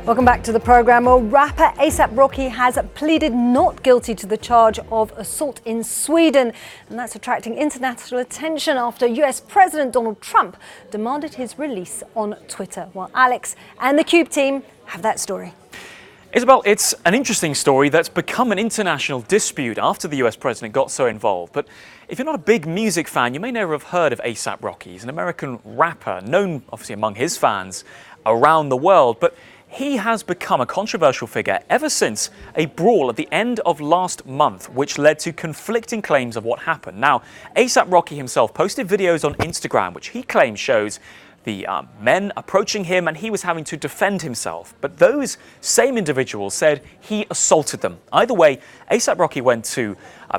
Welcome back to the programme. Well, rapper ASAP Rocky has pleaded not guilty to the charge of assault in Sweden. And that's attracting international attention after US President Donald Trump demanded his release on Twitter. Well, Alex and the Cube team have that story. Isabel, it's an interesting story that's become an international dispute after the US president got so involved. But if you're not a big music fan, you may never have heard of ASAP Rocky. He's an American rapper, known obviously among his fans around the world. But he has become a controversial figure ever since a brawl at the end of last month, which led to conflicting claims of what happened. Now, ASAP Rocky himself posted videos on Instagram, which he claims shows the men approaching him and he was having to defend himself. But those same individuals said he assaulted them. Either way, ASAP Rocky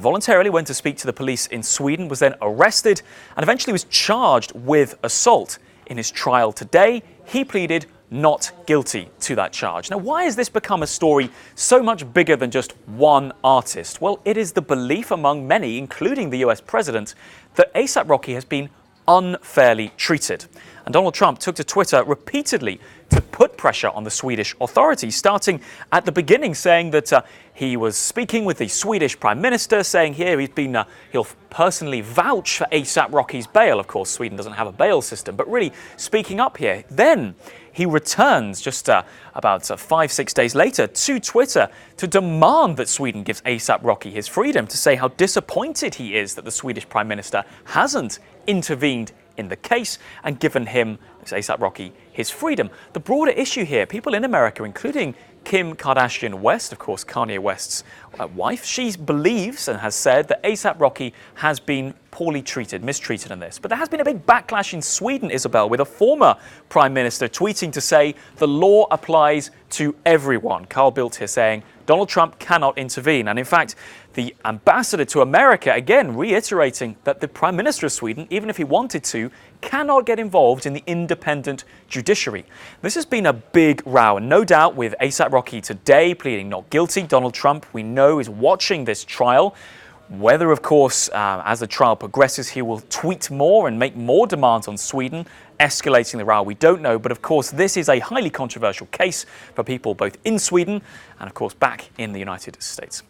voluntarily went to speak to the police in Sweden, was then arrested and eventually was charged with assault. In his trial today, he pleaded not guilty to that charge. Now, why has this become a story so much bigger than just one artist? Well, it is the belief among many, including the US president, that ASAP Rocky has been unfairly treated. And Donald Trump took to Twitter repeatedly to put pressure on the Swedish authorities, starting at the beginning saying that he was speaking with the Swedish Prime Minister, saying here he'll personally vouch for ASAP Rocky's bail. Of course, Sweden doesn't have a bail system, but really speaking up here. Then he returns just about 5-6 days later to Twitter to demand that Sweden gives ASAP Rocky his freedom, to say how disappointed he is that the Swedish Prime Minister hasn't intervened in the case and given him, ASAP Rocky, his freedom. The broader issue here, people in America, including Kim Kardashian West, of course Kanye West's wife, she believes and has said that ASAP Rocky has been poorly treated, mistreated in this. But there has been a big backlash in Sweden, Isabel, with a former Prime Minister tweeting to say the law applies to everyone. Carl Bildt here saying Donald Trump cannot intervene. And in fact, the ambassador to America, again, reiterating that the Prime Minister of Sweden, even if he wanted to, cannot get involved in the independent judiciary. This has been a big row, and no doubt with ASAP Rocky today pleading not guilty, Donald Trump, we know, is watching this trial. Whether, of course, as the trial progresses, he will tweet more and make more demands on Sweden, escalating the row, we don't know. But of course, this is a highly controversial case for people both in Sweden and, of course, back in the United States.